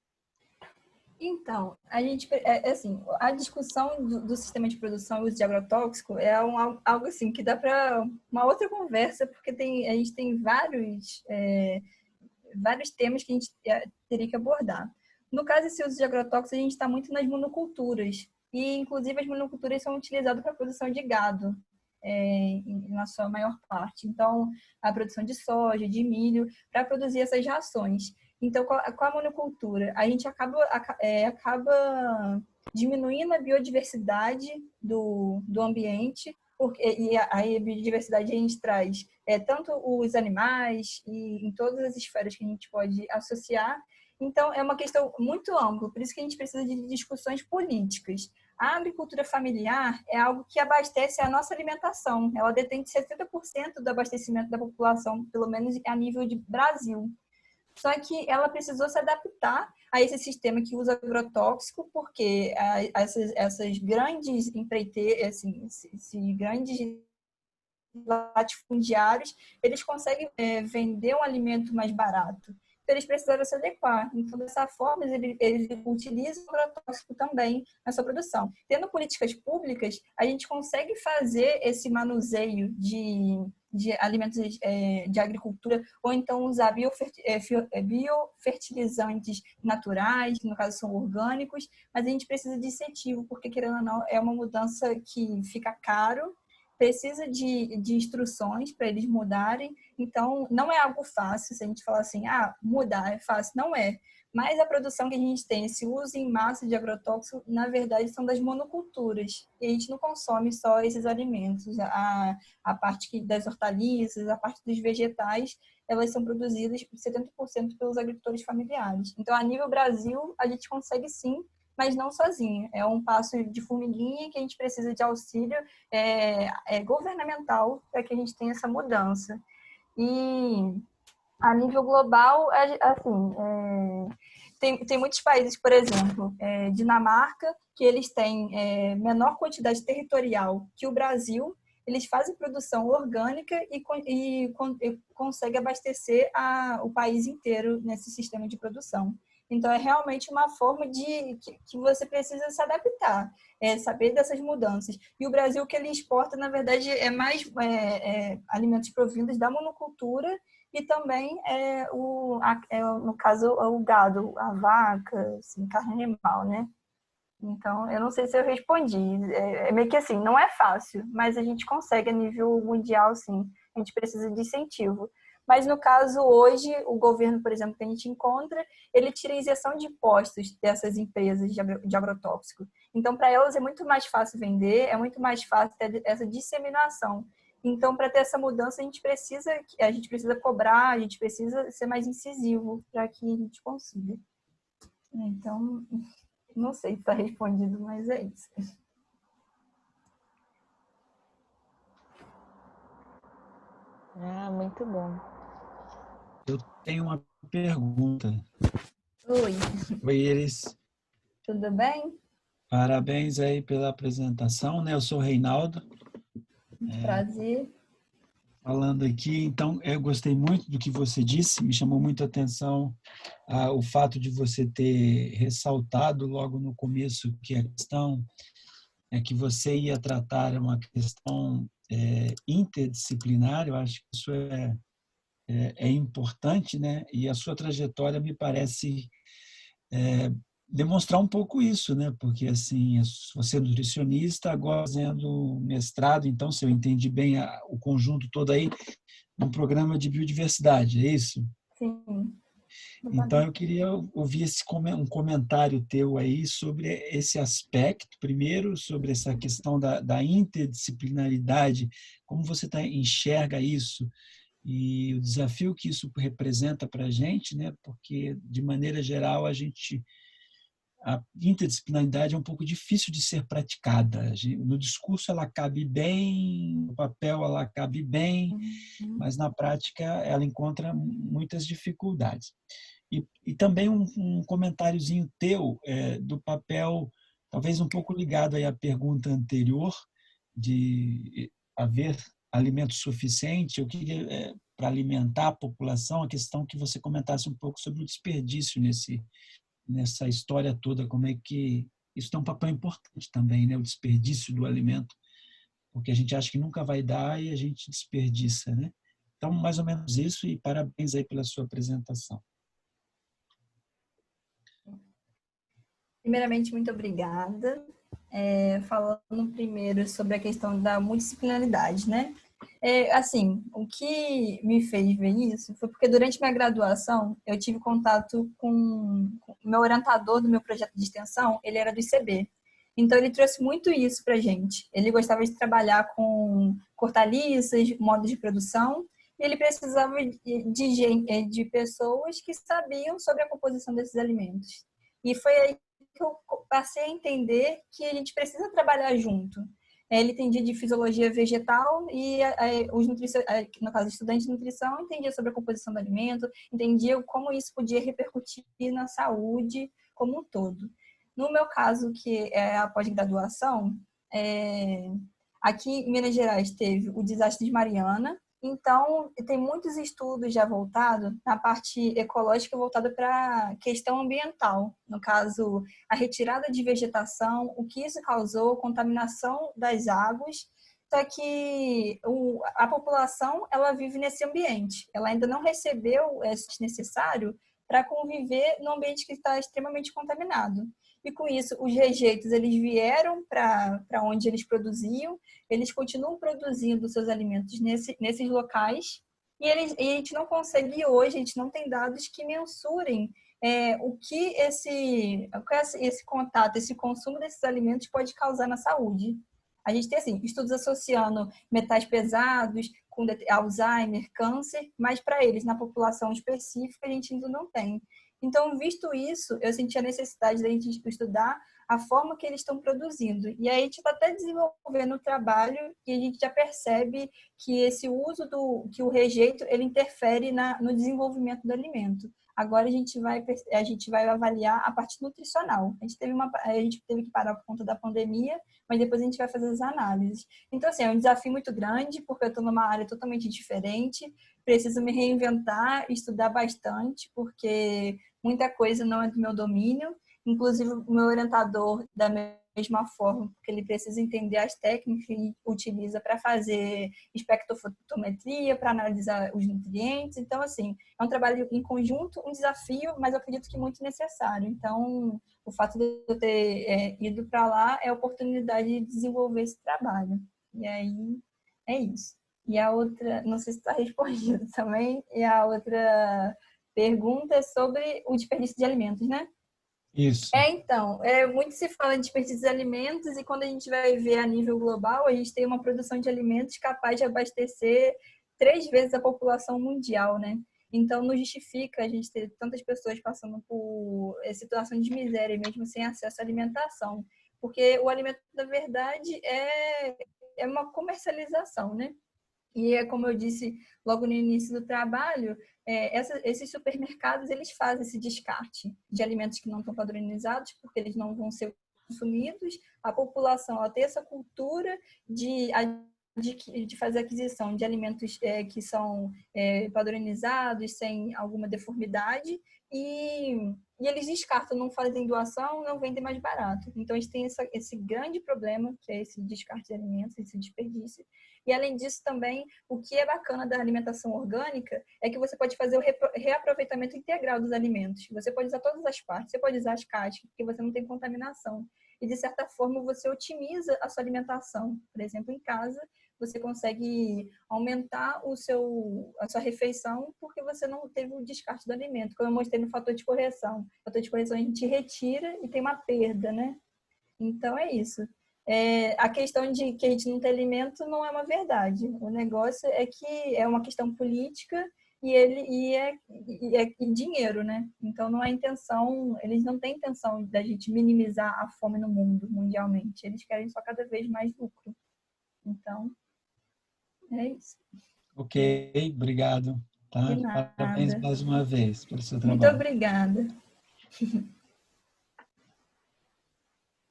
Speaker 2: Então, a discussão do sistema de produção e uso de agrotóxico é algo assim que dá para uma outra conversa, porque a gente tem vários temas que a gente teria que abordar. No caso desse uso de agrotóxicos, a gente está muito nas monoculturas, e inclusive as monoculturas são utilizadas para a produção de gado, na sua maior parte. Então, a produção de soja, de milho, para produzir essas rações. Então, com a monocultura, a gente acaba diminuindo a biodiversidade do ambiente, e a biodiversidade a gente traz tanto os animais e em todas as esferas que a gente pode associar. Então, é uma questão muito ampla, por isso que a gente precisa de discussões políticas. A agricultura familiar é algo que abastece a nossa alimentação. Ela detém 70% do abastecimento da população, pelo menos a nível de Brasil. Só que ela precisou se adaptar a esse sistema que usa agrotóxico, porque essas grandes empreiteiras, assim, esses grandes latifundiários, eles conseguem vender um alimento mais barato. Então, eles precisaram se adequar. Então, dessa forma, eles utilizam o agrotóxico também na sua produção. Tendo políticas públicas, a gente consegue fazer esse manuseio de alimentos de agricultura, ou então usar biofertilizantes naturais, que no caso são orgânicos, mas a gente precisa de incentivo, porque, querendo ou não, é uma mudança que fica caro, precisa de instruções para eles mudarem. Então, não é algo fácil, se a gente falar assim, mudar é fácil, não é. Mas a produção que a gente tem, esse uso em massa de agrotóxico, na verdade, são das monoculturas. E a gente não consome só esses alimentos. A parte das hortaliças, a parte dos vegetais, elas são produzidas por 70% pelos agricultores familiares. Então, a nível Brasil, a gente consegue sim mas não sozinha. É um passo de formiguinha que a gente precisa de auxílio governamental para que a gente tenha essa mudança. E a nível global, assim, tem muitos países, por exemplo, Dinamarca, que eles têm menor quantidade territorial que o Brasil. Eles fazem produção orgânica e conseguem abastecer o país inteiro nesse sistema de produção. Então, é realmente uma forma que você precisa se adaptar, saber dessas mudanças. E o Brasil, que ele exporta, na verdade, é mais alimentos provindos da monocultura e também, no caso, o gado, a vaca, assim, carne animal, né? Então, eu não sei se eu respondi. É meio que assim, não é fácil, mas a gente consegue a nível mundial, sim. A gente precisa de incentivo. Mas, no caso, hoje, o governo, por exemplo, que a gente encontra, ele tira a isenção de impostos dessas empresas de agrotóxico. Então, para elas é muito mais fácil vender, é muito mais fácil ter essa disseminação. Então, para ter essa mudança, a gente precisa cobrar, a gente precisa ser mais incisivo para que a gente consiga. Então, não sei se está respondido, mas é isso.
Speaker 4: Muito bom.
Speaker 5: Eu tenho uma pergunta.
Speaker 2: Oi,
Speaker 5: Oi, Iris.
Speaker 2: tudo bem?
Speaker 5: Parabéns aí pela apresentação, né? Eu sou o Reinaldo,
Speaker 2: Prazer.
Speaker 5: falando aqui. Então, eu gostei muito do que você disse, me chamou muito a atenção o fato de você ter ressaltado logo no começo que a questão é que você ia tratar uma questão interdisciplinar. Eu acho que isso é importante, né? E a sua trajetória me parece demonstrar um pouco isso, né? Porque assim, você é nutricionista, agora fazendo mestrado, então, se eu entendi bem o conjunto todo aí, num programa de biodiversidade, é isso?
Speaker 2: Sim.
Speaker 5: Então, eu queria ouvir um comentário teu aí sobre esse aspecto, primeiro, sobre essa questão da interdisciplinaridade, como você enxerga isso e o desafio que isso representa para a gente, né? Porque, de maneira geral, a interdisciplinaridade é um pouco difícil de ser praticada. No discurso ela cabe bem, no papel ela cabe bem, mas na prática ela encontra muitas dificuldades. E também um comentáriozinho teu do papel, talvez um pouco ligado aí à pergunta anterior, de haver alimento suficiente. Eu queria, para alimentar a população, a questão que você comentasse um pouco sobre o desperdício nessa história toda, como é que isso tem um papel importante também, né? O desperdício do alimento, porque a gente acha que nunca vai dar e a gente desperdiça, né? Então, mais ou menos isso, e parabéns aí pela sua apresentação.
Speaker 2: Primeiramente, muito obrigada. Falando primeiro sobre a questão da multidisciplinaridade, né? Assim, o que me fez ver isso foi porque durante minha graduação eu tive contato com o meu orientador do meu projeto de extensão, ele era do ICB. Então, ele trouxe muito isso para a gente. Ele gostava de trabalhar com hortaliças, modos de produção, e ele precisava de pessoas que sabiam sobre a composição desses alimentos. E foi aí que eu passei a entender que a gente precisa trabalhar junto. Ele entendia de fisiologia vegetal e os no caso, estudantes de nutrição entendia sobre a composição do alimento, entendia como isso podia repercutir na saúde como um todo. No meu caso, que é a pós-graduação, aqui em Minas Gerais teve o desastre de Mariana. Então, tem muitos estudos já voltados na parte ecológica, voltada para a questão ambiental. No caso, a retirada de vegetação, o que isso causou, contaminação das águas. Só que a população, ela vive nesse ambiente. Ela ainda não recebeu o necessário para conviver num ambiente que está extremamente contaminado. E com isso, os rejeitos, eles vieram para onde eles produziam, eles continuam produzindo seus alimentos nesses locais, e a gente não consegue hoje, a gente não tem dados que mensurem o que esse contato, esse consumo desses alimentos pode causar na saúde. A gente tem, assim, estudos associando metais pesados com Alzheimer, câncer, mas para eles, na população específica, a gente ainda não tem. Então, visto isso, eu senti a necessidade da gente estudar a forma que eles estão produzindo. E aí a gente está até desenvolvendo o trabalho e a gente já percebe que esse uso que o rejeito, ele interfere no desenvolvimento do alimento. Agora a gente vai avaliar a parte nutricional. A gente teve que parar por conta da pandemia, mas depois a gente vai fazer as análises. Então, assim, é um desafio muito grande, porque eu estou numa área totalmente diferente, preciso me reinventar, estudar bastante, porque muita coisa não é do meu domínio. Inclusive, o meu orientador, da mesma forma, porque ele precisa entender as técnicas que ele utiliza para fazer espectrofotometria, para analisar os nutrientes. Então, assim, é um trabalho em conjunto, um desafio, mas eu acredito que muito necessário. Então, o fato de eu ter ido para lá é a oportunidade de desenvolver esse trabalho. E aí, é isso. E a outra, não sei se está respondido também, e a outra pergunta é sobre o desperdício de alimentos, né?
Speaker 5: Isso.
Speaker 2: Então, muito se fala de desperdício de alimentos e quando a gente vai ver a nível global, a gente tem uma produção de alimentos capaz de abastecer 3 vezes a população mundial, né? Então, não justifica a gente ter tantas pessoas passando por situações de miséria, mesmo sem acesso à alimentação. Porque o alimento, na verdade, é uma comercialização, né? E é como eu disse logo no início do trabalho, esses supermercados, eles fazem esse descarte de alimentos que não estão padronizados, porque eles não vão ser consumidos. A população ela tem essa cultura de fazer aquisição de alimentos que são padronizados, sem alguma deformidade, e eles descartam, não fazem doação, não vendem mais barato. Então, a gente tem esse grande problema, que é esse descarte de alimentos, esse desperdício. E, além disso, também, o que é bacana da alimentação orgânica é que você pode fazer o reaproveitamento integral dos alimentos. Você pode usar todas as partes, você pode usar as cascas, porque você não tem contaminação. E, de certa forma, você otimiza a sua alimentação. Por exemplo, em casa, você consegue aumentar a sua refeição porque você não teve o descarte do alimento. Como eu mostrei no fator de correção. O fator de correção a gente retira e tem uma perda, né? Então, é isso. A questão de que a gente não tem alimento não é uma verdade. O negócio é que é uma questão política e dinheiro, né? Então, não é intenção, eles não têm intenção da gente minimizar a fome no mundo, mundialmente. Eles querem só cada vez mais lucro. Então, é isso.
Speaker 5: Ok, obrigado. Tá?
Speaker 2: De nada.
Speaker 5: Parabéns mais uma vez pelo seu trabalho.
Speaker 2: Muito obrigada.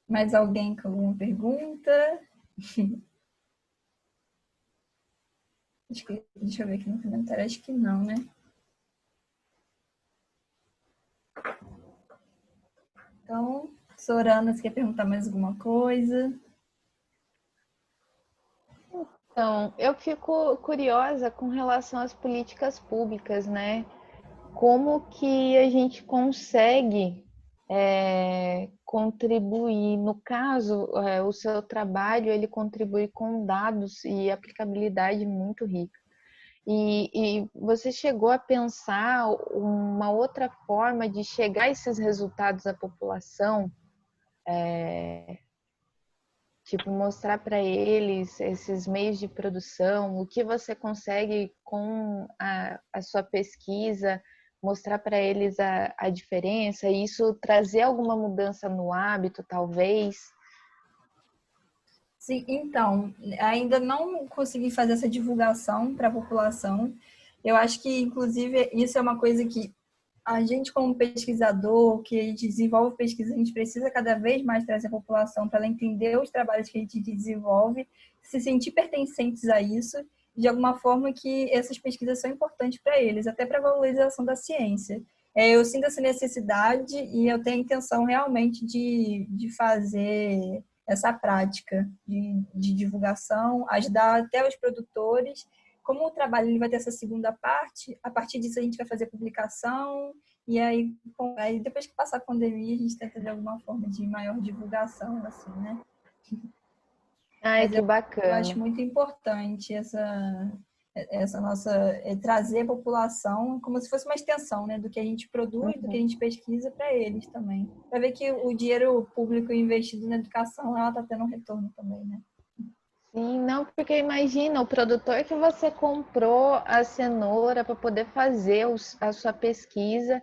Speaker 2: Mais alguém com alguma pergunta? Deixa eu ver aqui no comentário. Acho que não, né? Então, Sorana, você quer perguntar mais alguma coisa?
Speaker 4: Então, eu fico curiosa com relação às políticas públicas, né? Como que a gente consegue contribuir? No caso, o seu trabalho, ele contribui com dados e aplicabilidade muito rica. E você chegou a pensar uma outra forma de chegar a esses resultados à população? Tipo, mostrar para eles esses meios de produção, o que você consegue com a sua pesquisa, mostrar para eles a diferença, e isso trazer alguma mudança no hábito, talvez?
Speaker 2: Sim, então, ainda não consegui fazer essa divulgação para a população. Eu acho que, inclusive, isso é uma coisa que a gente, como pesquisador, que a gente desenvolve pesquisa, a gente precisa cada vez mais trazer a população para ela entender os trabalhos que a gente desenvolve, se sentir pertencentes a isso, de alguma forma que essas pesquisas são importantes para eles, até para a valorização da ciência. Eu sinto essa necessidade e eu tenho a intenção realmente de fazer essa prática de divulgação, ajudar até os produtores. Como o trabalho ele vai ter essa segunda parte, a partir disso a gente vai fazer publicação, e aí depois que passar a pandemia, a gente tenta de alguma forma de maior divulgação, assim, né?
Speaker 4: Ai, que bacana.
Speaker 2: Eu acho muito importante essa nossa trazer a população como se fosse uma extensão, né, do que a gente produz, do que a gente pesquisa para eles também. Para ver que o dinheiro público investido na educação, ela está tendo um retorno também, né?
Speaker 4: Sim, não, porque imagina, o produtor que você comprou a cenoura para poder fazer a sua pesquisa,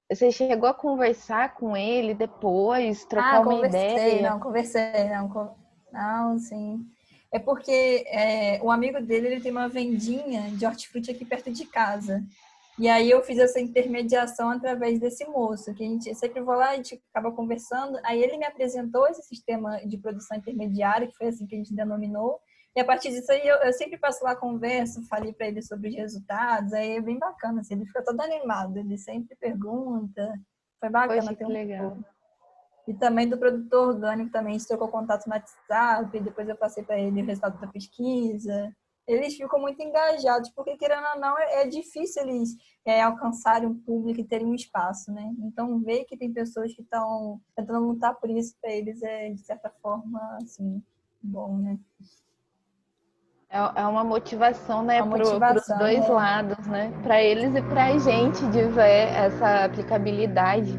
Speaker 4: Você chegou a conversar com ele depois, trocar uma ideia?
Speaker 2: Não, sim. É porque o amigo dele, ele tem uma vendinha de hortifruti aqui perto de casa. E aí eu fiz essa intermediação através desse moço, que a gente sempre vou lá, a gente acaba conversando. Aí ele me apresentou esse sistema de produção intermediária, que foi assim que a gente denominou. E a partir disso aí eu sempre passo lá, converso, falei para ele sobre os resultados. Aí é bem bacana, assim, ele fica todo animado, ele sempre pergunta. Foi bacana.
Speaker 4: Poxa, que legal.
Speaker 2: E também do produtor orgânico também, a gente trocou contato no WhatsApp, e depois eu passei para ele o resultado da pesquisa. Eles ficam muito engajados, porque querendo ou não, é difícil eles alcançarem um público e terem um espaço, né? Então, ver que tem pessoas que estão tentando lutar por isso, para eles é, de certa forma, assim, bom, né?
Speaker 4: É uma motivação, né, para os
Speaker 2: motivação,
Speaker 4: dois lados, né? Para eles e para a gente de ver essa aplicabilidade.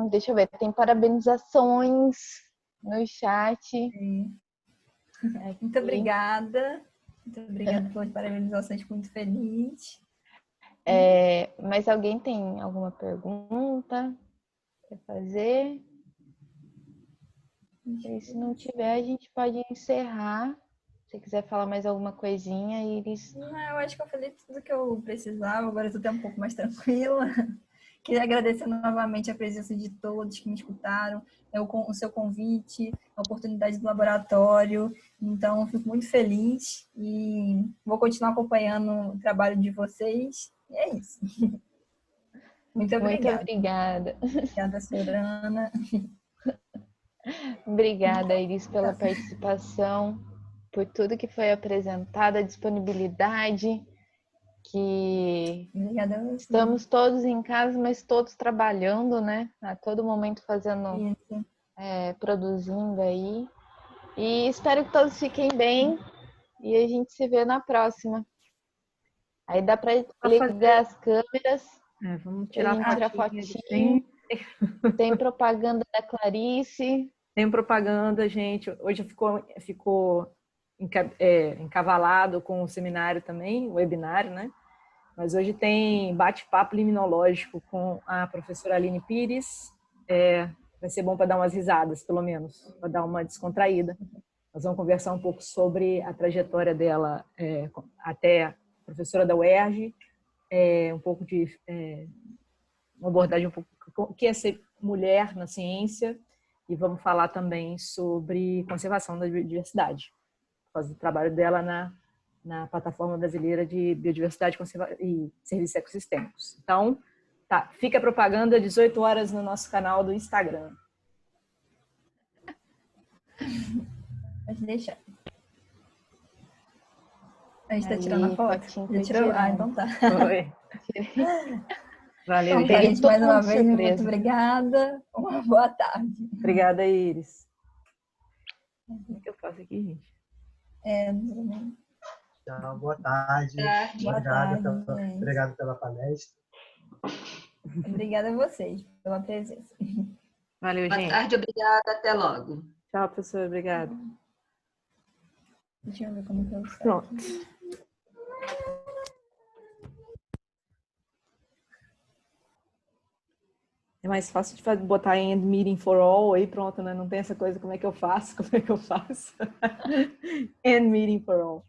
Speaker 4: Deixa eu ver, tem parabenizações no chat.
Speaker 2: Sim. Muito obrigada. Muito obrigada pelas parabenizações, muito feliz.
Speaker 4: Mas alguém tem alguma pergunta para fazer? E se não tiver, a gente pode encerrar. Se você quiser falar mais alguma coisinha, Iris.
Speaker 2: Não, eu acho que eu falei tudo que eu precisava, agora eu estou até um pouco mais tranquila. Queria agradecer novamente a presença de todos que me escutaram, o seu convite, a oportunidade do laboratório. Então, eu fico muito feliz e vou continuar acompanhando o trabalho de vocês. E é isso. Muito obrigada.
Speaker 4: Muito obrigada.
Speaker 2: Obrigada, Sorana.
Speaker 4: Obrigada, Iris, pela participação, por tudo que foi apresentado, a disponibilidade, que estamos todos em casa, mas todos trabalhando, né? A todo momento fazendo, produzindo aí. E espero que todos fiquem bem e a gente se vê na próxima. Aí dá para ligar as câmeras.
Speaker 1: Vamos tirar
Speaker 4: a fotinho. Tem propaganda da Clarice.
Speaker 1: Tem propaganda, gente. Hoje ficou encavalado com o seminário também, o webinário, né? Mas hoje tem bate-papo liminológico com a professora Aline Pires. Vai ser bom para dar umas risadas, pelo menos, para dar uma descontraída. Nós vamos conversar um pouco sobre a trajetória dela até professora da UERJ, um pouco de uma abordagem um pouco o que é ser mulher na ciência, e vamos falar também sobre conservação da biodiversidade, por causa do trabalho dela na Plataforma Brasileira de Biodiversidade e Serviços Ecossistêmicos. Então, fica a propaganda 18 horas no nosso canal do Instagram.
Speaker 2: Pode deixar. A gente está tirando a foto? Já tirou? Então tá.
Speaker 1: Foi. Valeu,
Speaker 2: então, gente. Mais uma vez, muito obrigada. Uma boa tarde.
Speaker 1: Obrigada, Iris. O que eu faço aqui, gente?
Speaker 6: Então, boa tarde. Obrigado pela palestra.
Speaker 2: Obrigada a vocês pela presença.
Speaker 1: Valeu, gente.
Speaker 3: Boa tarde, obrigada. Até logo.
Speaker 1: Tchau, professor. Obrigada.
Speaker 2: Deixa eu ver como que eu saio.
Speaker 1: Pronto. É mais fácil de botar em End Meeting for All, aí pronto, né? Não tem essa coisa, como é que eu faço? End Meeting for All.